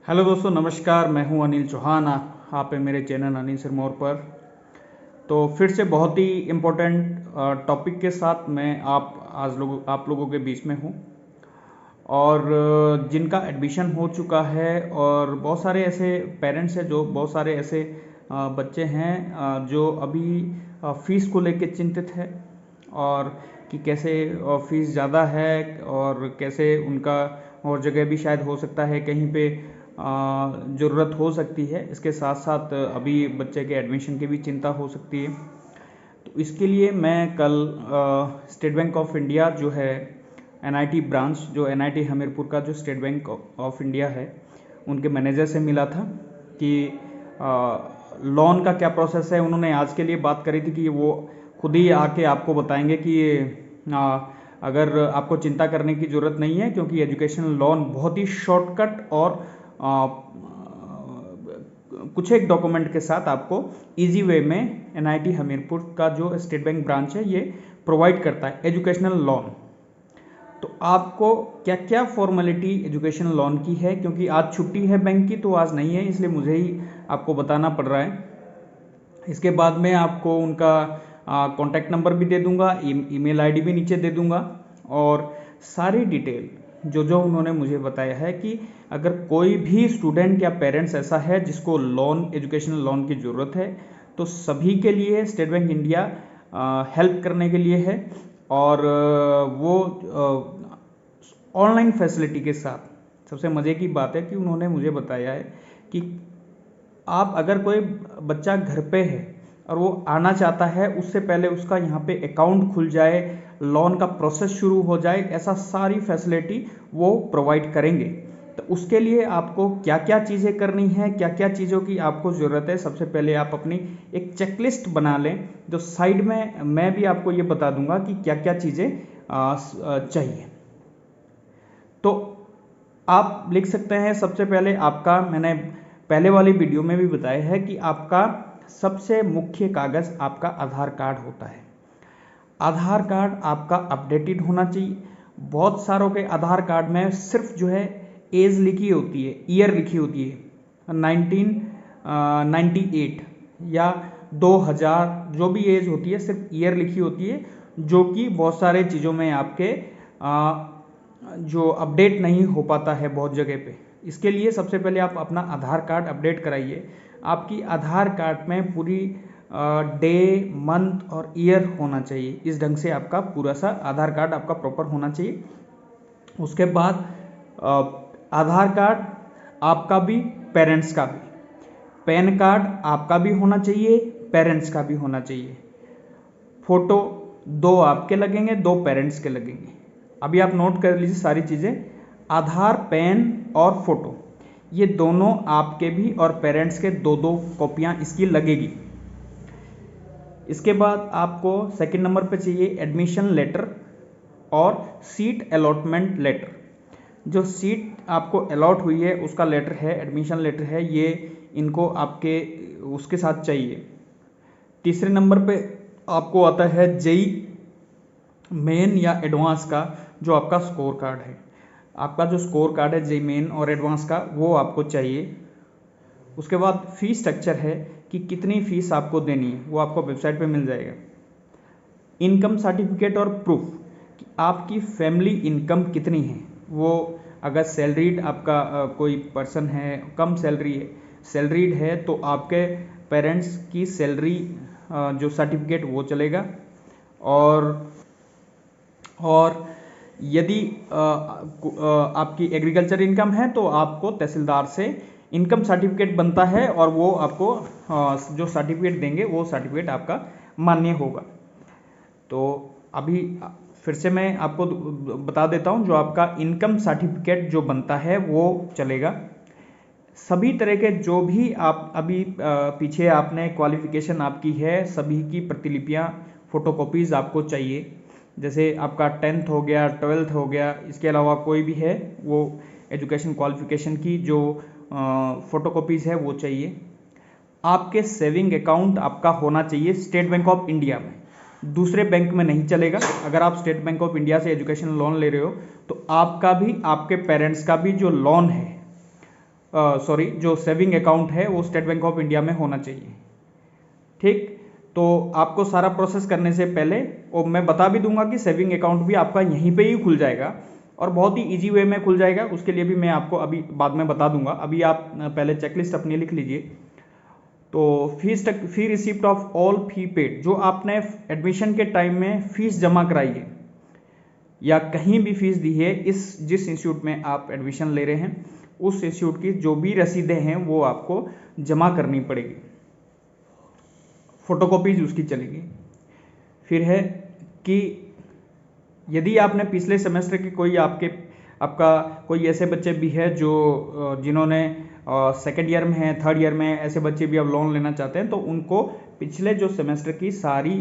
Hello दोस्तों, नमस्कार। मैं हूं अनिल चौहान। आप हैं मेरे चैनल अनिल सिरमौर पर। तो फिर से बहुत ही इम्पोर्टेंट टॉपिक के साथ मैं आप लोगों के बीच में हूं। और जिनका एडमिशन हो चुका है और बहुत सारे ऐसे पेरेंट्स हैं, जो बहुत सारे ऐसे बच्चे हैं जो अभी फीस को लेकर चिंतित है, और कि कैसे फीस ज़्यादा है और कैसे उनका और जगह भी शायद हो सकता है कहीं पे ज़रूरत हो सकती है। इसके साथ साथ अभी बच्चे के एडमिशन की भी चिंता हो सकती है। तो इसके लिए मैं कल स्टेट बैंक ऑफ इंडिया जो है एनआईटी ब्रांच, जो एनआईटी हमीरपुर का जो स्टेट बैंक ऑफ इंडिया है, उनके मैनेजर से मिला था कि लोन का क्या प्रोसेस है। उन्होंने आज के लिए बात करी थी कि वो खुद ही आके आपको बताएंगे कि अगर आपको चिंता करने की ज़रूरत नहीं है, क्योंकि एजुकेशनल लोन बहुत ही शॉर्टकट और कुछ एक डॉक्यूमेंट के साथ आपको इजी वे में एनआईटी हमीरपुर का जो स्टेट बैंक ब्रांच है ये प्रोवाइड करता है एजुकेशनल लोन। तो आपको क्या क्या फॉर्मेलिटी एजुकेशन लोन की है, क्योंकि आज छुट्टी है बैंक की तो आज नहीं है, इसलिए मुझे ही आपको बताना पड़ रहा है। इसके बाद में आपको उनका कॉन्टैक्ट नंबर भी दे दूंगा, ईमेल आईडी भी नीचे दे दूंगा, और सारी डिटेल जो उन्होंने मुझे बताया है कि अगर कोई भी स्टूडेंट या पेरेंट्स ऐसा है जिसको लोन, एजुकेशनल लोन की ज़रूरत है, तो सभी के लिए स्टेट बैंक इंडिया हेल्प करने के लिए है। और वो ऑनलाइन फैसिलिटी के साथ, सबसे मज़े की बात है कि उन्होंने मुझे बताया है कि आप अगर कोई बच्चा घर पे है और वो आना चाहता है, उससे पहले उसका यहाँ पे अकाउंट खुल जाए, लोन का प्रोसेस शुरू हो जाए, ऐसा सारी फैसिलिटी वो प्रोवाइड करेंगे। तो उसके लिए आपको क्या क्या चीज़ें करनी है, क्या क्या चीज़ों की आपको ज़रूरत है, सबसे पहले आप अपनी एक चेकलिस्ट बना लें, जो साइड में मैं भी आपको ये बता दूंगा कि क्या क्या चीज़ें चाहिए। तो आप लिख सकते हैं, सबसे पहले आपका, मैंने पहले वाली वीडियो में भी बताया है कि आपका सबसे मुख्य कागज़ आपका आधार कार्ड होता है। आधार कार्ड आपका अपडेटेड होना चाहिए। बहुत सारों के आधार कार्ड में सिर्फ जो है एज लिखी होती है, ईयर लिखी होती है 1998 या 2000, जो भी एज होती है सिर्फ ईयर लिखी होती है, जो कि बहुत सारे चीज़ों में आपके जो अपडेट नहीं हो पाता है बहुत जगह पे। इसके लिए सबसे पहले आप अपना आधार कार्ड अपडेट कराइए। आपकी आधार कार्ड में पूरी डे, मंथ और ईयर होना चाहिए। इस ढंग से आपका पूरा सा आधार कार्ड आपका प्रॉपर होना चाहिए। उसके बाद आधार कार्ड आपका भी, पेरेंट्स का भी, पैन कार्ड आपका भी होना चाहिए, पेरेंट्स का भी होना चाहिए। फोटो 2 आपके लगेंगे, 2 पेरेंट्स के लगेंगे। अभी आप नोट कर लीजिए सारी चीज़ें। आधार, पैन और फोटो, ये दोनों आपके भी और पेरेंट्स के 2-2 कॉपियाँ इसकी लगेगी। इसके बाद आपको सेकंड नंबर पे चाहिए एडमिशन लेटर और सीट अलॉटमेंट लेटर। जो सीट आपको अलॉट हुई है उसका लेटर है, एडमिशन लेटर है, ये इनको आपके उसके साथ चाहिए। तीसरे नंबर पे आपको आता है जेई मेन या एडवांस का जो आपका स्कोर कार्ड है। आपका जो स्कोर कार्ड है जेई मेन और एडवांस का, वो आपको चाहिए। उसके बाद फीस स्ट्रक्चर है कि कितनी फीस आपको देनी है, वो आपको वेबसाइट पे मिल जाएगा। इनकम सर्टिफिकेट और प्रूफ कि आपकी फैमिली इनकम कितनी है, वो अगर सैलरीड आपका कोई पर्सन है, कम सैलरीड है, तो आपके पेरेंट्स की सैलरी जो सर्टिफिकेट वो चलेगा। और यदि आपकी एग्रीकल्चर इनकम है तो आपको तहसीलदार से इनकम सर्टिफिकेट बनता है, और वो आपको जो सर्टिफिकेट देंगे वो सर्टिफिकेट आपका मान्य होगा। तो अभी फिर से मैं आपको बता देता हूँ, जो आपका इनकम सर्टिफिकेट जो बनता है वो चलेगा। सभी तरह के जो भी आप अभी पीछे आपने क्वालिफिकेशन आपकी है, सभी की प्रतिलिपियाँ, फोटोकॉपीज़ आपको चाहिए। जैसे आपका 10th हो गया, 12th हो गया, इसके अलावा कोई भी है वो एजुकेशन क्वालिफिकेशन की जो फोटोकॉपीज़ है वो चाहिए। आपके सेविंग अकाउंट आपका होना चाहिए स्टेट बैंक ऑफ इंडिया में, दूसरे बैंक में नहीं चलेगा। अगर आप स्टेट बैंक ऑफ इंडिया से एजुकेशन लोन ले रहे हो तो आपका भी, आपके पेरेंट्स का भी जो लोन है जो सेविंग अकाउंट है वो स्टेट बैंक ऑफ इंडिया में होना चाहिए। ठीक, तो आपको सारा प्रोसेस करने से पहले, और मैं बता भी दूंगा कि सेविंग अकाउंट भी आपका यहीं पे ही खुल जाएगा और बहुत ही इजी वे में खुल जाएगा। उसके लिए भी मैं आपको अभी बाद में बता दूंगा। अभी आप पहले चेकलिस्ट अपनी लिख लीजिए। तो fee receipt of all fee paid, जो आपने एडमिशन के टाइम में फीस जमा कराई है या कहीं भी फीस दी है, जिस इंस्टीट्यूट में आप एडमिशन ले रहे हैं उस इंस्टीट्यूट की जो भी रसीदें हैं वो आपको जमा करनी पड़ेगी, फोटोकॉपीज उसकी चलेगी। फिर है कि यदि आपने पिछले सेमेस्टर के आपका कोई ऐसे बच्चे भी है जो जिन्होंने सेकेंड ईयर में है, थर्ड ईयर में, ऐसे बच्चे भी अब लोन लेना चाहते हैं, तो उनको पिछले जो सेमेस्टर की सारी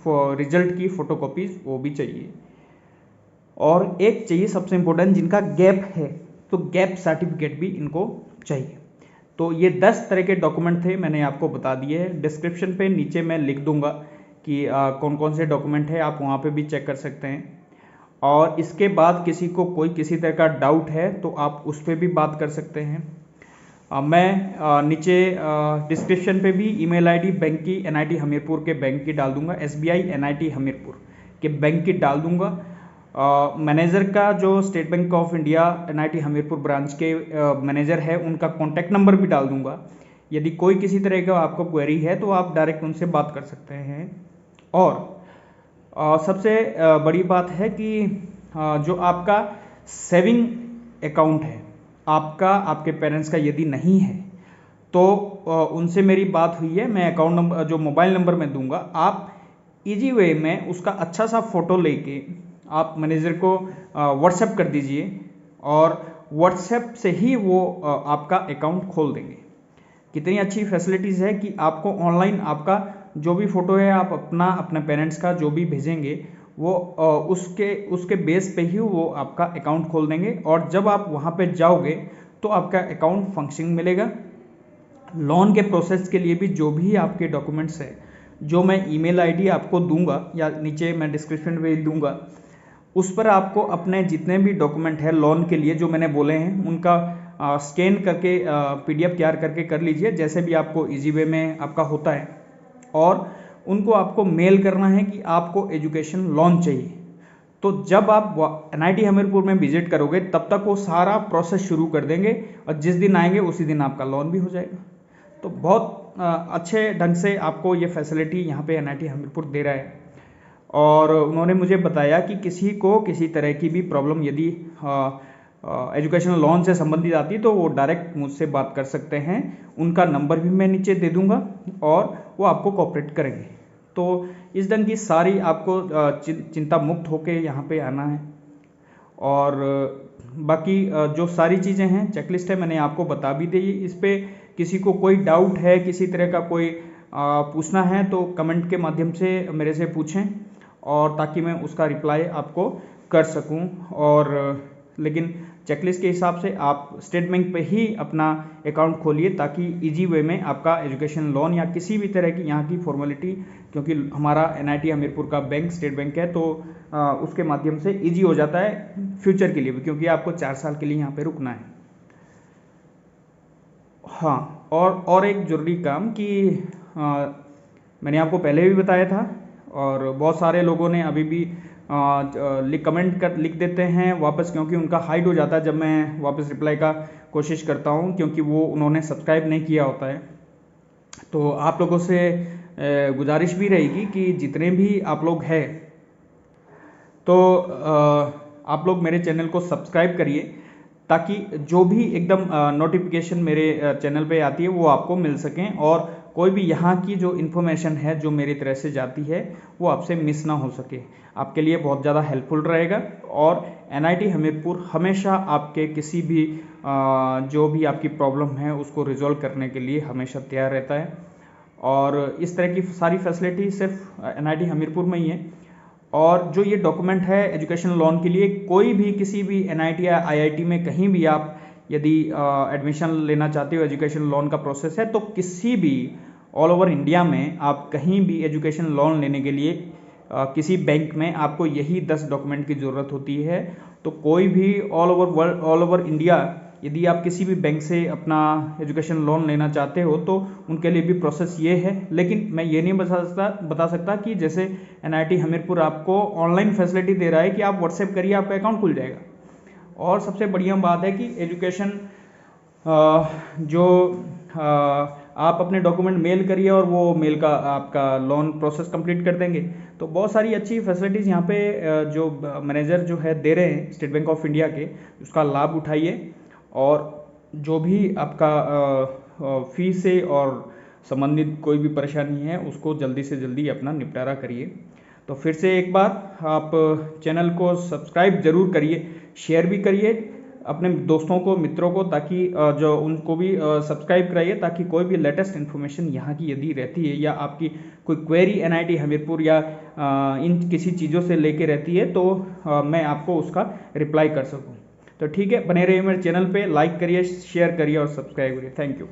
रिजल्ट की फोटोकॉपीज वो भी चाहिए। और एक चाहिए सबसे इम्पोर्टेंट, जिनका गैप है तो गैप सर्टिफिकेट भी इनको चाहिए। तो ये 10 तरह के डॉक्यूमेंट थे, मैंने आपको बता दिए हैं। डिस्क्रिप्शन पे नीचे मैं लिख दूंगा कि कौन कौन से डॉक्यूमेंट है, आप वहाँ पे भी चेक कर सकते हैं। और इसके बाद किसी को कोई किसी तरह का डाउट है तो आप उस पर भी बात कर सकते हैं। मैं नीचे डिस्क्रिप्शन पे भी ईमेल आईडी बैंक की, एनआईटी हमीरपुर के बैंक की डाल दूंगा, एसबीआई एनआईटी हमीरपुर के बैंक की डाल दूंगा। मैनेजर का जो state bank of India NIT Hamirpur branch के मैनेजर है उनका कॉन्टैक्ट नंबर भी डाल दूंगा। यदि कोई किसी तरह का आपको क्वेरी है तो आप डायरेक्ट उनसे बात कर सकते हैं। और सबसे बड़ी बात है कि जो आपका सेविंग अकाउंट है आपके पेरेंट्स का यदि नहीं है तो उनसे मेरी बात हुई है। मैं अकाउंट नंबर, जो मोबाइल नंबर मैं दूंगा, आप इजी वे में उसका अच्छा सा फोटो लेके आप मैनेजर को व्हाट्सएप कर दीजिए और व्हाट्सएप से ही वो आपका अकाउंट खोल देंगे। कितनी अच्छी फैसिलिटीज़ है कि आपको ऑनलाइन आपका जो भी फ़ोटो है आप अपने पेरेंट्स का जो भी भेजेंगे वो उसके बेस पे ही वो आपका अकाउंट खोल देंगे। और जब आप वहाँ पे जाओगे तो आपका अकाउंट फंक्शनिंग मिलेगा। लोन के प्रोसेस के लिए भी जो भी आपके डॉक्यूमेंट्स है, जो मैं ईमेल आईडी आपको दूंगा या नीचे मैं डिस्क्रिप्शन में दूंगा, उस पर आपको अपने जितने भी डॉक्यूमेंट है लोन के लिए जो मैंने बोले हैं उनका स्कैन करके पीडीएफ तैयार करके कर लीजिए, जैसे भी आपको इजी वे में आपका होता है। और उनको आपको मेल करना है कि आपको एजुकेशन लोन चाहिए। तो जब आप एनआईटी हमीरपुर में विजिट करोगे तब तक वो सारा प्रोसेस शुरू कर देंगे और जिस दिन आएंगे उसी दिन आपका लोन भी हो जाएगा। तो बहुत अच्छे ढंग से आपको ये फैसिलिटी यहाँ पे एनआईटी हमीरपुर दे रहा है। और उन्होंने मुझे बताया कि किसी को किसी तरह की भी प्रॉब्लम यदि एजुकेशन लोन से संबंधित आती है तो वो डायरेक्ट मुझसे बात कर सकते हैं। उनका नंबर भी मैं नीचे दे दूंगा और वो आपको कोऑपरेट करेंगे। तो इस ढंग की सारी आपको चिंता मुक्त होके यहाँ पे आना है। और बाकी जो सारी चीज़ें हैं, चेकलिस्ट है, मैंने आपको बता भी दी। इस पर किसी को कोई डाउट है, किसी तरह का कोई पूछना है तो कमेंट के माध्यम से मेरे से पूछें और ताकि मैं उसका रिप्लाई आपको कर सकूं। और लेकिन चेकलिस्ट के हिसाब से आप स्टेट बैंक पे ही अपना अकाउंट खोलिए ताकि इजी वे में आपका एजुकेशन लोन या किसी भी तरह की यहाँ की फॉर्मेलिटी, क्योंकि हमारा एनआईटी हमीरपुर का बैंक स्टेट बैंक है तो उसके माध्यम से इजी हो जाता है फ्यूचर के लिए भी, क्योंकि आपको 4 साल के लिए यहाँ पे रुकना है। हाँ, और एक ज़रूरी काम कि मैंने आपको पहले भी बताया था और बहुत सारे लोगों ने अभी भी लिख देते हैं वापस, क्योंकि उनका हाइड हो जाता है जब मैं वापस रिप्लाई का कोशिश करता हूं, क्योंकि वो उन्होंने सब्सक्राइब नहीं किया होता है। तो आप लोगों से गुजारिश भी रहेगी कि जितने भी आप लोग हैं तो आप लोग मेरे चैनल को सब्सक्राइब करिए ताकि जो भी एकदम नोटिफिकेशन मेरे चैनल पे आती है वो आपको मिल सकें और कोई भी यहाँ की जो इन्फॉर्मेशन है जो मेरी तरह से जाती है वो आपसे मिस ना हो सके। आपके लिए बहुत ज़्यादा हेल्पफुल रहेगा। और एनआईटी हमीरपुर हमेशा आपके किसी भी जो भी आपकी प्रॉब्लम है उसको रिजॉल्व करने के लिए हमेशा तैयार रहता है। और इस तरह की सारी फैसिलिटी सिर्फ एनआईटी हमीरपुर में ही है। और जो ये डॉक्यूमेंट है एजुकेशन लोन के लिए, कोई भी किसी भी एनआईटी या आईआईटी में कहीं भी आप यदि एडमिशन लेना चाहते हो, एजुकेशन लोन का प्रोसेस है, तो किसी भी ऑल ओवर इंडिया में आप कहीं भी एजुकेशन लोन लेने के लिए किसी बैंक में आपको यही 10 डॉक्यूमेंट की ज़रूरत होती है। तो कोई भी all over world, all over India यदि आप किसी भी बैंक से अपना एजुकेशन लोन लेना चाहते हो तो उनके लिए भी प्रोसेस ये है। लेकिन मैं ये नहीं बता सकता कि जैसे NIT हमीरपुर आपको ऑनलाइन फैसिलिटी दे रहा है कि आप व्हाट्सएप करिए आपका अकाउंट खुल जाएगा। और सबसे बढ़िया बात है कि एजुकेशन जो आप अपने डॉक्यूमेंट मेल करिए और वो मेल का आपका लोन प्रोसेस कंप्लीट कर देंगे। तो बहुत सारी अच्छी फैसिलिटीज़ यहाँ पे जो मैनेजर जो है दे रहे हैं स्टेट बैंक ऑफ इंडिया के, उसका लाभ उठाइए और जो भी आपका फीस से और संबंधित कोई भी परेशानी है उसको जल्दी से जल्दी अपना निपटारा करिए। तो फिर से एक बार आप चैनल को सब्सक्राइब जरूर करिए, शेयर भी करिए अपने दोस्तों को, मित्रों को, ताकि जो उनको भी सब्सक्राइब कराइए ताकि कोई भी लेटेस्ट इन्फॉर्मेशन यहाँ की यदि रहती है या आपकी कोई क्वेरी NIT हमीरपुर या इन किसी चीज़ों से लेके रहती है तो मैं आपको उसका रिप्लाई कर सकूँ। तो ठीक है, बने रहिए मेरे चैनल पे, लाइक करिए, शेयर करिए और सब्सक्राइब करिए। Thank you.